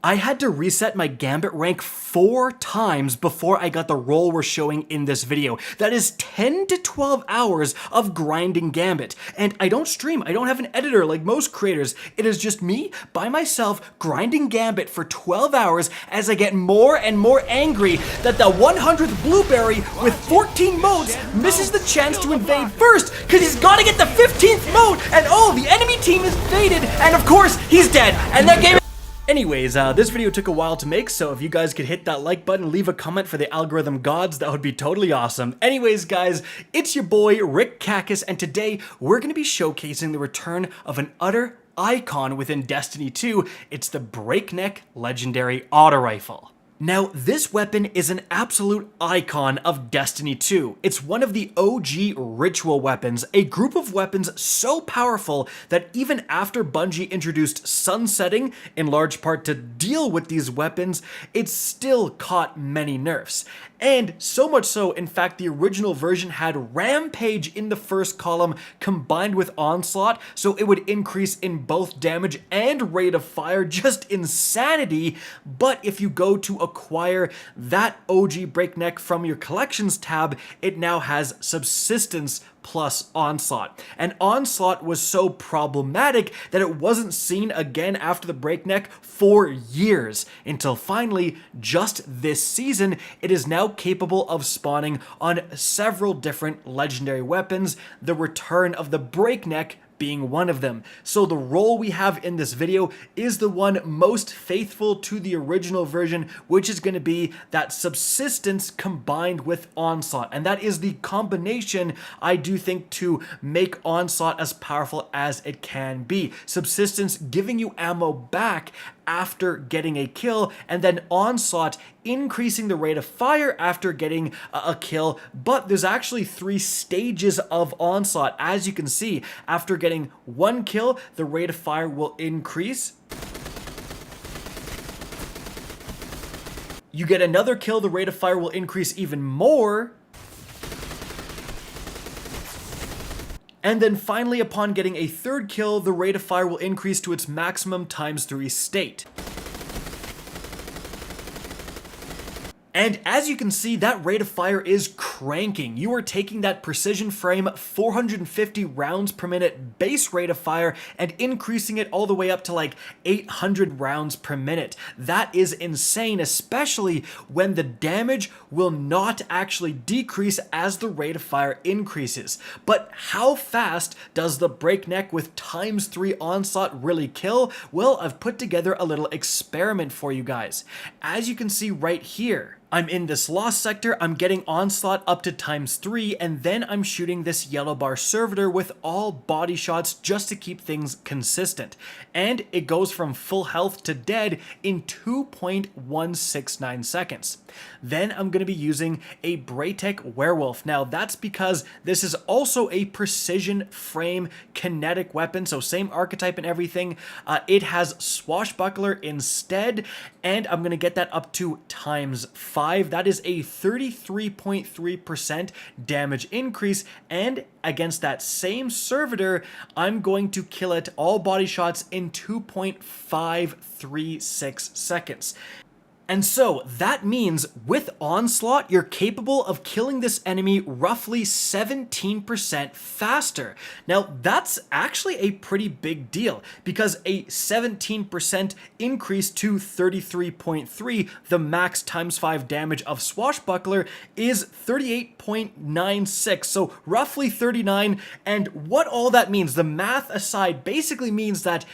I had to reset my Gambit rank 4 times before I got the role we're showing in this video. That is 10 to 12 hours of grinding Gambit. And I don't stream, I don't have an editor like most creators. It is just me, by myself, grinding Gambit for 12 hours as I get more and more angry that the 100th Blueberry with 14 modes misses the chance to invade first, because he's gotta get the 15th mode, and oh, the enemy team is invaded, and of course, he's dead, and that game. Anyways, this video took a while to make, so if you guys could hit that like button, leave a comment for the algorithm gods, that would be totally awesome. Anyways, guys, it's your boy, Rick Cacus, and today we're going to be showcasing the return of an utter icon within Destiny 2. It's the Breakneck Legendary Auto Rifle. Now, this weapon is an absolute icon of Destiny 2. It's one of the OG ritual weapons, a group of weapons so powerful that even after Bungie introduced sunsetting, in large part to deal with these weapons, it still caught many nerfs. And so much so, in fact, the original version had Rampage in the first column combined with Onslaught, so it would increase in both damage and rate of fire, just insanity. But if you go to acquire that OG Breakneck from your collections tab, it now has Subsistence plus Onslaught. And Onslaught was so problematic that it wasn't seen again after the Breakneck for years, until finally, just this season, it is now capable of spawning on several different legendary weapons, the return of the Breakneck being one of them. So the role we have in this video is the one most faithful to the original version, which is going to be that Subsistence combined with Onslaught. And that is the combination, I do think, to make Onslaught as powerful as it can be. Subsistence giving you ammo back after getting a kill, and then Onslaught increasing the rate of fire after getting a kill. But there's actually 3 stages of Onslaught. As you can see, after getting 1 kill, the rate of fire will increase. You get another kill, the rate of fire will increase even more. And then finally, upon getting a 3rd kill, the rate of fire will increase to its maximum ×3 state. And as you can see, that rate of fire is cranking. You are taking that precision frame 450 rounds per minute base rate of fire and increasing it all the way up to like 800 rounds per minute. That is insane, especially when the damage will not actually decrease as the rate of fire increases. But how fast does the Breakneck with ×3 Onslaught really kill? Well, I've put together a little experiment for you guys. As you can see right here, I'm in this lost sector, I'm getting Onslaught up to ×3, and then I'm shooting this yellow bar servitor with all body shots just to keep things consistent. And it goes from full health to dead in 2.169 seconds. Then I'm going to be using a Breakneck Werewolf. Now that's because this is also a precision frame kinetic weapon, so same archetype and everything. It has Swashbuckler instead, and I'm going to get that up to ×5. That is a 33.3% damage increase, and against that same servitor, I'm going to kill it all body shots in 2.536 seconds. And so that means with Onslaught, you're capable of killing this enemy roughly 17% faster. Now, that's actually a pretty big deal, because a 17% increase to 33.3, the max ×5 damage of Swashbuckler, is 38.96, so roughly 39. And what all that means, the math aside, basically means that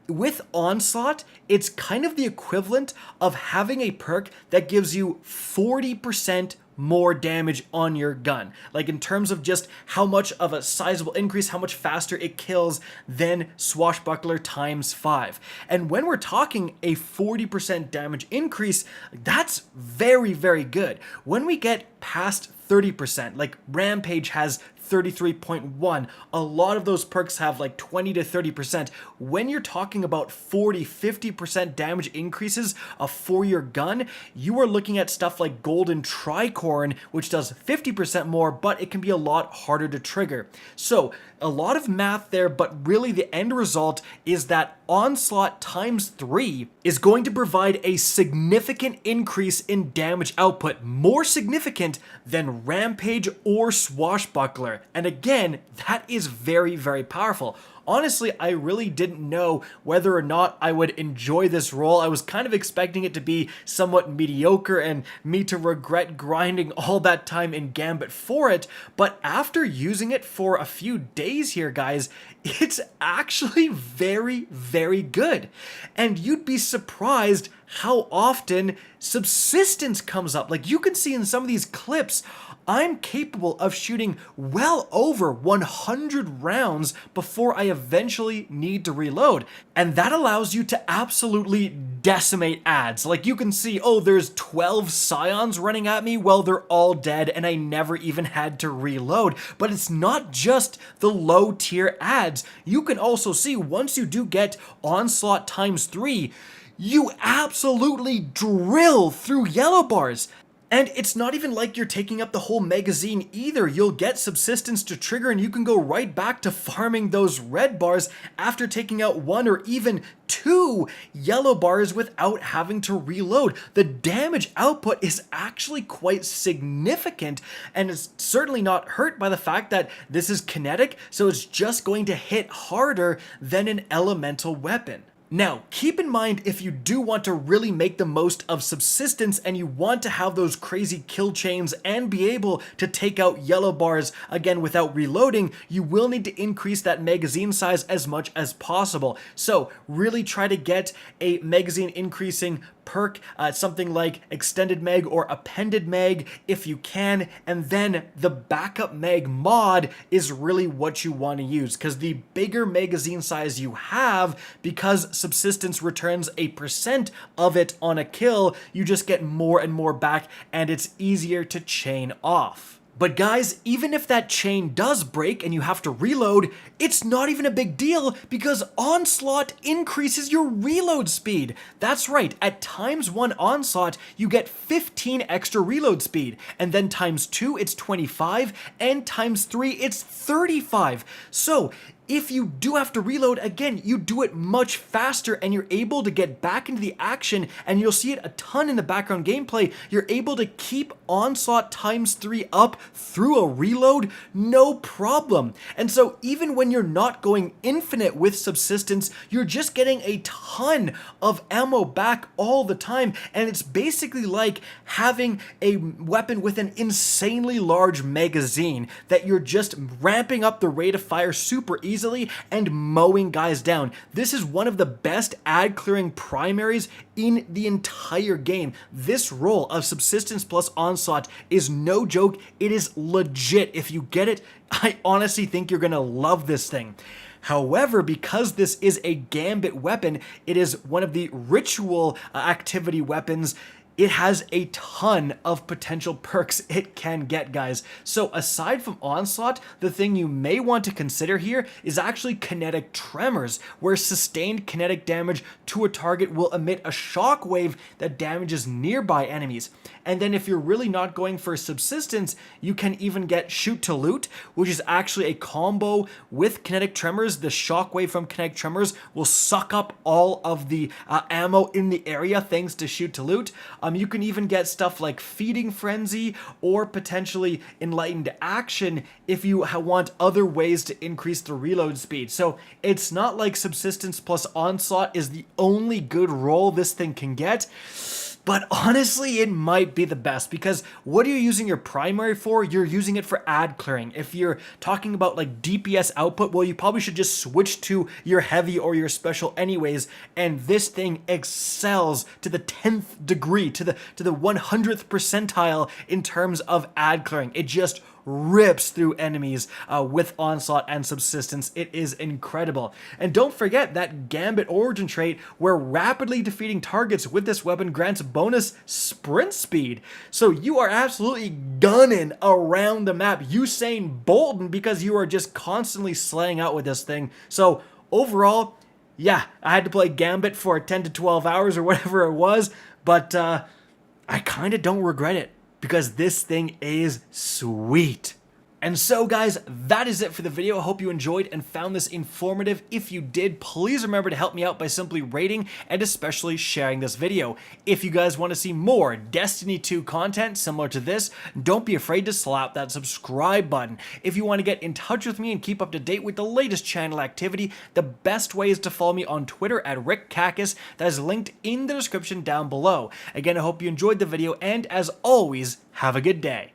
with Onslaught, it's kind of the equivalent of having a perk that gives you 40% more damage on your gun. Like in terms of just how much of a sizable increase, how much faster it kills than Swashbuckler ×5. And when we're talking a 40% damage increase, that's very, very good. When we get past 30%, like Rampage has 33.1. A lot of those perks have like 20 to 30%. When you're talking about 40, 50% damage increases for your gun, you are looking at stuff like Golden Tricorn, which does 50% more, but it can be a lot harder to trigger. So a lot of math there, but really the end result is that Onslaught times 3 is going to provide a significant increase in damage output, more significant than Rampage or Swashbuckler. And again, that is very, very powerful. Honestly, I really didn't know whether or not I would enjoy this role. I was kind of expecting it to be somewhat mediocre and me to regret grinding all that time in Gambit for it, but after using it for a few days here, guys, it's actually very, very good. And you'd be surprised how often subsistence comes up. Like, you can see in some of these clips, I'm capable of shooting well over 100 rounds before I eventually need to reload. And that allows you to absolutely decimate adds. Like, you can see, oh, there's 12 scions running at me. Well, they're all dead and I never even had to reload. But it's not just the low tier adds. You can also see once you do get Onslaught times 3, you absolutely drill through yellow bars. And it's not even like you're taking up the whole magazine either. You'll get subsistence to trigger and you can go right back to farming those red bars after taking out 1 or even 2 yellow bars without having to reload. The damage output is actually quite significant, and it's certainly not hurt by the fact that this is kinetic, so it's just going to hit harder than an elemental weapon. Now, keep in mind, if you do want to really make the most of subsistence and you want to have those crazy kill chains and be able to take out yellow bars again without reloading, you will need to increase that magazine size as much as possible. So really try to get a magazine increasing perk, something like Extended Mag or Appended Mag if you can, and then the Backup Mag mod is really what you want to use, because the bigger magazine size you have, because subsistence returns a % of it on a kill, you just get more and more back and it's easier to chain off. But guys, even if that chain does break and you have to reload, it's not even a big deal because Onslaught increases your reload speed. That's right, at ×1 Onslaught, you get 15 extra reload speed, and then ×2 it's 25, and ×3 it's 35. So if you do have to reload, again, you do it much faster and you're able to get back into the action, and you'll see it a ton in the background gameplay. You're able to keep Onslaught ×3 up through a reload, no problem. And so even when you're not going infinite with subsistence, you're just getting a ton of ammo back all the time, and it's basically like having a weapon with an insanely large magazine that you're just ramping up the rate of fire super easily and mowing guys down. This is one of the best ad clearing primaries in the entire game. This role of subsistence plus onslaught is no joke. It is legit. If you get it, I honestly think you're gonna love this thing. However, because this is a Gambit weapon, it is one of the ritual activity weapons. It has a ton of potential perks it can get, guys. So aside from Onslaught, the thing you may want to consider here is actually Kinetic Tremors, where sustained kinetic damage to a target will emit a shockwave that damages nearby enemies. And then if you're really not going for subsistence, you can even get Shoot to Loot, which is actually a combo with Kinetic Tremors. The shockwave from Kinetic Tremors will suck up all of the ammo in the area thanks to Shoot to Loot. You can even get stuff like Feeding Frenzy or potentially Enlightened Action if you want other ways to increase the reload speed. So it's not like Subsistence plus Onslaught is the only good role this thing can get. But honestly, it might be the best, because what are you using your primary for? You're using it for ad clearing. If you're talking about like DPS output, well, you probably should just switch to your heavy or your special anyways. And this thing excels to the 10th degree, to the 100th percentile in terms of ad clearing. It just rips through enemies with Onslaught and Subsistence. It is incredible. And don't forget that Gambit origin trait, where rapidly defeating targets with this weapon grants bonus sprint speed. So you are absolutely gunning around the map, Usain Bolton, because you are just constantly slaying out with this thing. So overall, yeah, I had to play Gambit for 10 to 12 hours or whatever it was, but I kind of don't regret it, because this thing is sweet. And so guys, that is it for the video. I hope you enjoyed and found this informative. If you did, please remember to help me out by simply rating and especially sharing this video. If you guys want to see more Destiny 2 content similar to this, don't be afraid to slap that subscribe button. If you want to get in touch with me and keep up to date with the latest channel activity, the best way is to follow me on Twitter at RickCacus. That is linked in the description down below. Again, I hope you enjoyed the video, and as always, have a good day.